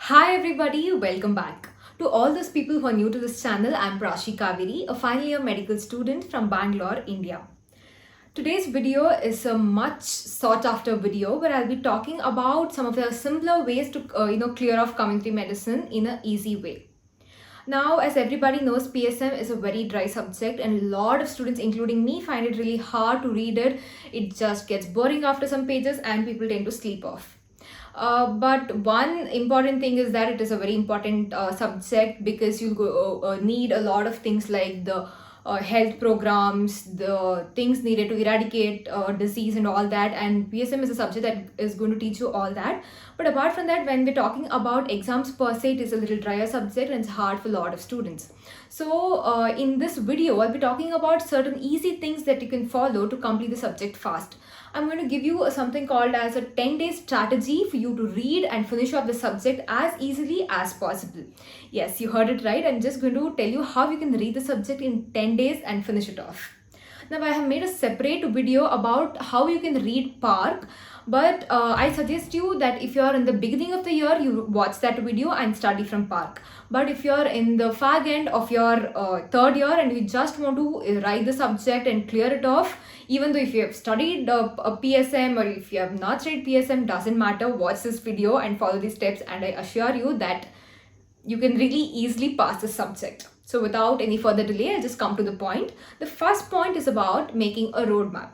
Hi everybody, welcome back. To all those people who are new to this channel, I'm Prashi Kaveri, a final year medical student from Bangalore, India. Today's video is a much sought after video where I'll be talking about some of the simpler ways to clear off community medicine in an easy way. Now, as everybody knows, PSM is a very dry subject and a lot of students, including me, find it really hard to read it. It just gets boring after some pages and people tend to sleep off. But one important thing is that it is a very important subject because you'll need a lot of things like the health programs, the things needed to eradicate disease and all that. And PSM is a subject that is going to teach you all that. But apart from that, when we're talking about exams per se, it is a little drier subject and it's hard for a lot of students. So in this video, I'll be talking about certain easy things that you can follow to complete the subject fast. I'm going to give you something called as a 10-day strategy for you to read and finish off the subject as easily as possible. Yes, you heard it right. I'm just going to tell you how you can read the subject in 10 days and finish it off. Now, I have made a separate video about how you can read Park, but I suggest you that if you're in the beginning of the year, you watch that video and study from Park. But if you're in the fag end of your third year and you just want to write the subject and clear it off, even though if you have studied a PSM or if you have not studied PSM, doesn't matter, watch this video and follow these steps and I assure you that you can really easily pass the subject. So without any further delay, I'll just come to the point. The first point is about making a roadmap.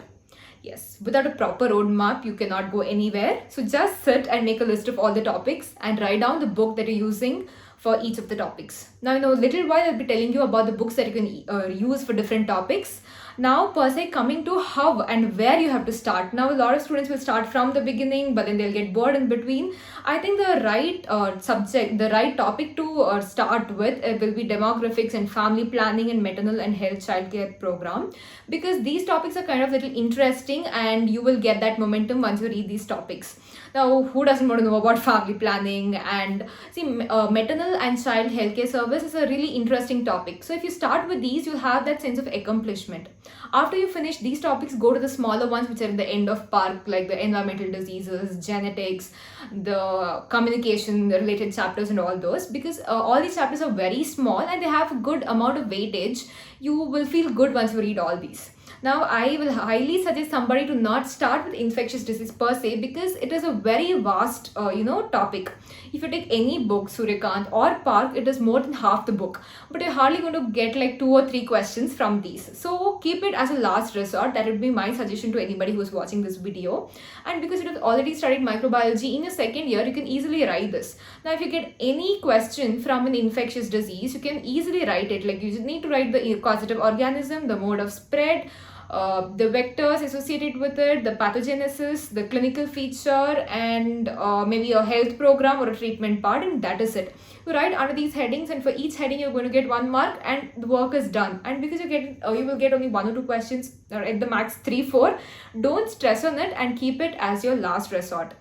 Yes, without a proper roadmap, you cannot go anywhere. So just sit and make a list of all the topics and write down the book that you're using for each of the topics. Now, in a little while, I'll be telling you about the books that you can use for different topics. Now, per se, coming to how and where you have to start. Now, a lot of students will start from the beginning, but then they'll get bored in between. I think the right subject, the right topic to start with will be demographics and family planning and maternal and health childcare program, because these topics are kind of little interesting and you will get that momentum once you read these topics. Now, who doesn't want to know about family planning? And see, maternal and child healthcare service is a really interesting topic. So if you start with these, you'll have that sense of accomplishment. After you finish these topics, go to the smaller ones which are in the end of Park, like the environmental diseases, genetics, the communication, the related chapters and all those, because all these chapters are very small and they have a good amount of weightage. You will feel good once you read all these. Now, I will highly suggest somebody to not start with infectious disease per se because it is a very vast, topic. If you take any book, Suryakant or Park, it is more than half the book. But you're hardly going to get like 2 or 3 questions from these. So keep it as a last resort. That would be my suggestion to anybody who is watching this video. And because you have already studied microbiology in your second year, you can easily write this. Now, if you get any question from an infectious disease, you can easily write it. Like you just need to write the causative organism, the mode of spread, the vectors associated with it, the pathogenesis, the clinical feature, and maybe a health program or a treatment part, and that is it. You write under these headings, and for each heading you're going to get 1 mark, and the work is done. And because you will get only 1 or 2 questions, or at the max 3-4, don't stress on it and keep it as your last resort.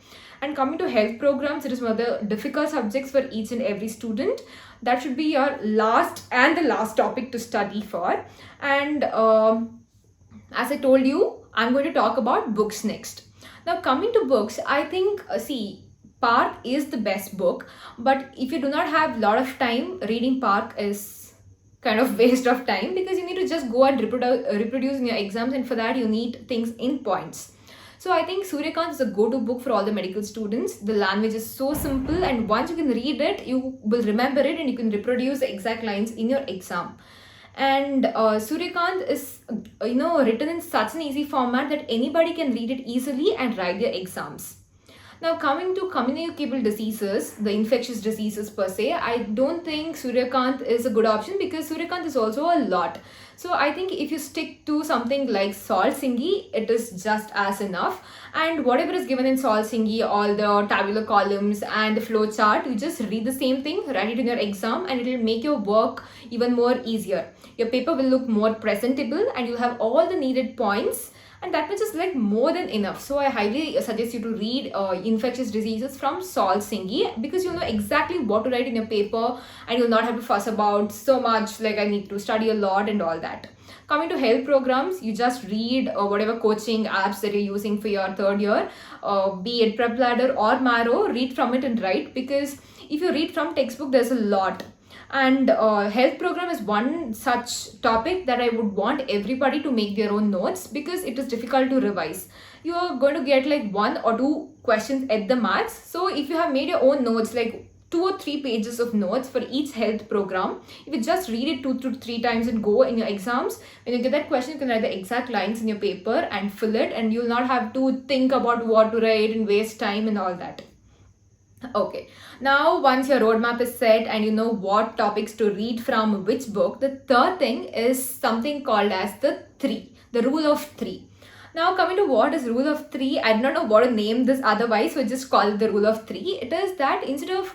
And coming to health programs, it is one of the difficult subjects for each and every student. That should be your last topic to study for. And as I told you, I'm going to talk about books next. Now, coming to books, I think, Park is the best book. But if you do not have a lot of time, reading Park is kind of waste of time because you need to just go and reproduce in your exams, and for that you need things in points. So I think Suryakant is a go-to book for all the medical students. The language is so simple, and once you can read it, you will remember it and you can reproduce the exact lines in your exam. And Suryakant is written in such an easy format that anybody can read it easily and write their exams. Now, coming to communicable diseases, the infectious diseases per se, I don't think Suryakant is a good option because Suryakant is also a lot. So I think if you stick to something like Sol Singhi, it is just as enough. And whatever is given in Sol Singhi, all the tabular columns and the flow chart, you just read the same thing, write it in your exam, and it will make your work even more easier. Your paper will look more presentable and you'll have all the needed points. And that much is like more than enough. So I highly suggest you to read infectious diseases from Sol Singhi because you'll know exactly what to write in your paper and you'll not have to fuss about so much like I need to study a lot and all that. Coming to health programs, you just read whatever coaching apps that you're using for your third year, be it Prep Ladder or Marrow, read from it and write, because if you read from textbook, there's a lot. And health program is one such topic that I would want everybody to make their own notes, because it is difficult to revise. You are going to get like 1 or 2 questions at the max. So if you have made your own notes, like 2 or 3 pages of notes for each health program, if you just read it 2 to 3 times and go in your exams, when you get that question, you can write the exact lines in your paper and fill it, and you'll not have to think about what to write and waste time and all that. Okay, now once your roadmap is set and you know what topics to read from which book, the third thing is something called as the rule of three. Now coming to what is rule of three, I do not know what to name this otherwise, so just call it the rule of three. It is that instead of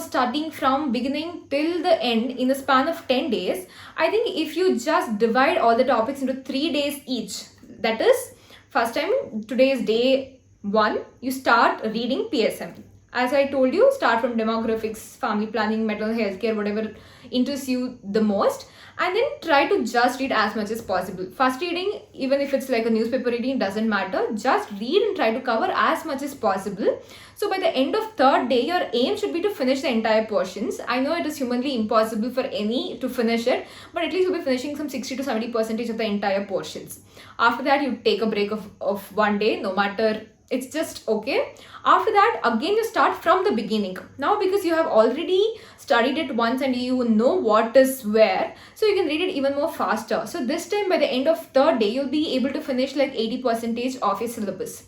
studying from beginning till the end in the span of 10 days, I think if you just divide all the topics into 3 days each, that is, first time, today is day 1, you start reading PSM. As I told you, start from demographics, family planning, maternal healthcare, whatever interests you the most, and then try to just read as much as possible. First reading, even if it's like a newspaper reading, doesn't matter. Just read and try to cover as much as possible. So by the end of third day, your aim should be to finish the entire portions. I know it is humanly impossible for any to finish it, but at least you'll be finishing some 60 to 70% of the entire portions. After that, you take a break of 1 day, no matter, it's just okay. After that, again you start from the beginning. Now because you have already studied it once and you know what is where, so you can read it even more faster. So this time by the end of third day, you'll be able to finish like 80% of your syllabus.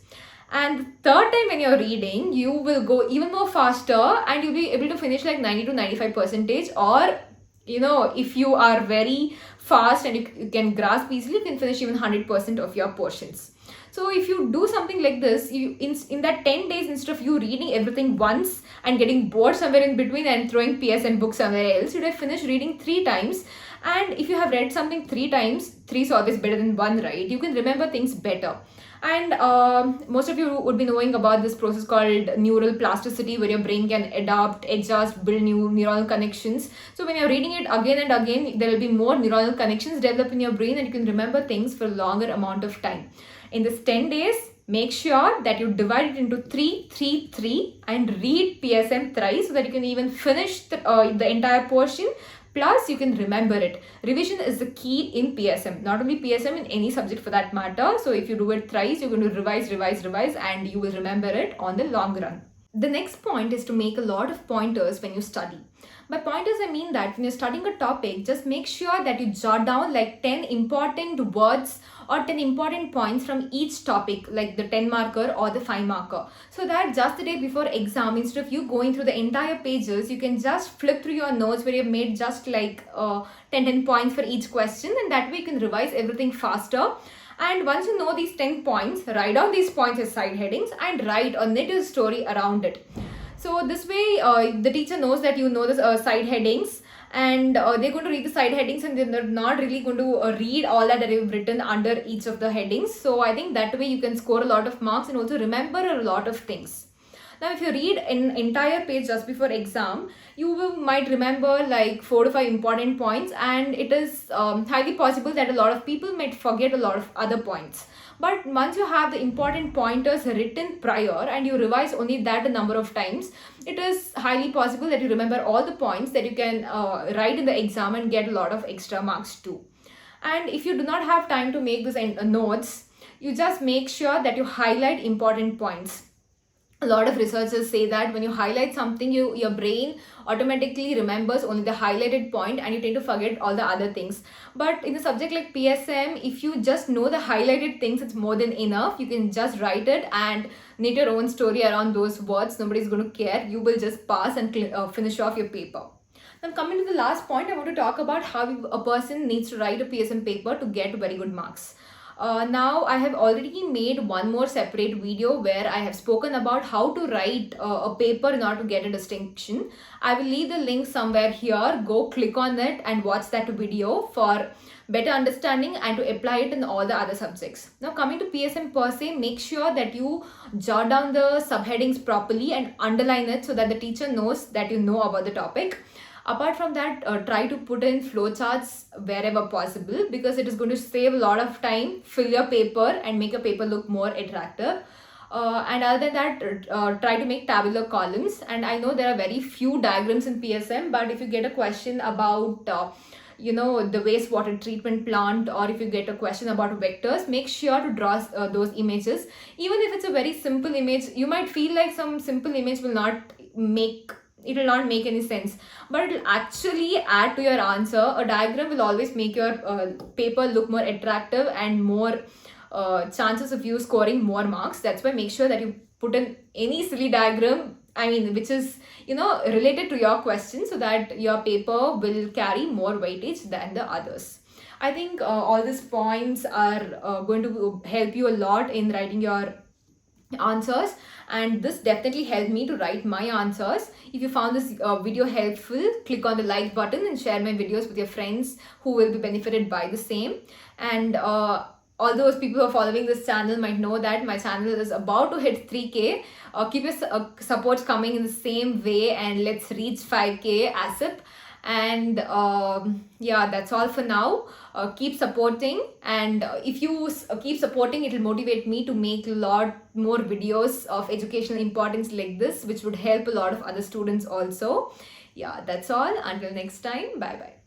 And third time when you're reading, you will go even more faster and you'll be able to finish like 90 to 95%, or if you are very fast and you can grasp easily, you can finish even 100% of your portions. So if you do something like this, you in that 10 days, instead of you reading everything once and getting bored somewhere in between and throwing PSM book somewhere else, you'd have finished reading 3 times. And if you have read something 3 times, 3 is always better than 1, right? You can remember things better. And most of you would be knowing about this process called neural plasticity, where your brain can adapt, adjust, build new neural connections. So when you're reading it again and again, there will be more neural connections develop in your brain and you can remember things for a longer amount of time. In this 10 days, make sure that you divide it into 3, 3, 3 and read PSM thrice so that you can even finish the entire portion. Plus, you can remember it. Revision is the key in PSM. Not only PSM, in any subject for that matter. So if you do it thrice, you're going to revise and you will remember it on the long run. The next point is to make a lot of pointers when you study. By pointers, I mean that when you're studying a topic, just make sure that you jot down like 10 important words or 10 important points from each topic, like the 10 marker or the 5 marker. So that just the day before exam, instead of you going through the entire pages, you can just flip through your notes where you've made just like 10 points for each question, and that way you can revise everything faster. And once you know these 10 points, write down these points as side headings and write a knit story around it. So this way the teacher knows that you know the side headings, and they're going to read the side headings and they're not really going to read all that you've written under each of the headings. So I think that way you can score a lot of marks and also remember a lot of things. Now, if you read an entire page just before exam, you might remember like 4 to 5 important points, and it is highly possible that a lot of people might forget a lot of other points. But once you have the important pointers written prior and you revise only that a number of times, it is highly possible that you remember all the points that you can write in the exam and get a lot of extra marks too. And if you do not have time to make these notes, you just make sure that you highlight important points. A lot of researchers say that when you highlight something, your brain automatically remembers only the highlighted point and you tend to forget all the other things. But in a subject like PSM, if you just know the highlighted things, it's more than enough. You can just write it and knit your own story around those words. Nobody's going to care. You will just pass and finish off your paper. Now coming to the last point, I want to talk about how a person needs to write a PSM paper to get very good marks. Now I have already made one more separate video where I have spoken about how to write a paper in order to get a distinction. I will leave the link somewhere here. Go click on it and watch that video for better understanding and to apply it in all the other subjects. Now coming to PSM per se, make sure that you jot down the subheadings properly and underline it so that the teacher knows that you know about the topic. Apart from that, try to put in flowcharts wherever possible, because it is going to save a lot of time, fill your paper and make your paper look more attractive. And other than that, try to make tabular columns. And I know there are very few diagrams in PSM, but if you get a question about the wastewater treatment plant, or if you get a question about vectors, make sure to draw those images. Even if it's a very simple image, you might feel like some simple image will not make any sense, but it will actually add to your answer. A diagram will always make your paper look more attractive and more chances of you scoring more marks. That's why make sure that you put in any silly diagram, which is related to your question, so that your paper will carry more weightage than the others. I think all these points are going to help you a lot in writing your answers, and this definitely helped me to write my answers. If you found this video helpful, click on the like button and share my videos with your friends who will be benefited by the same. And all those people who are following this channel might know that my channel is about to hit 3K. Keep your support coming in the same way, and let's reach 5K ASAP. And yeah, that's all for now. Keep supporting, and if you keep supporting, it will motivate me to make a lot more videos of educational importance like this, which would help a lot of other students also. Yeah, that's all. Until next time, bye bye.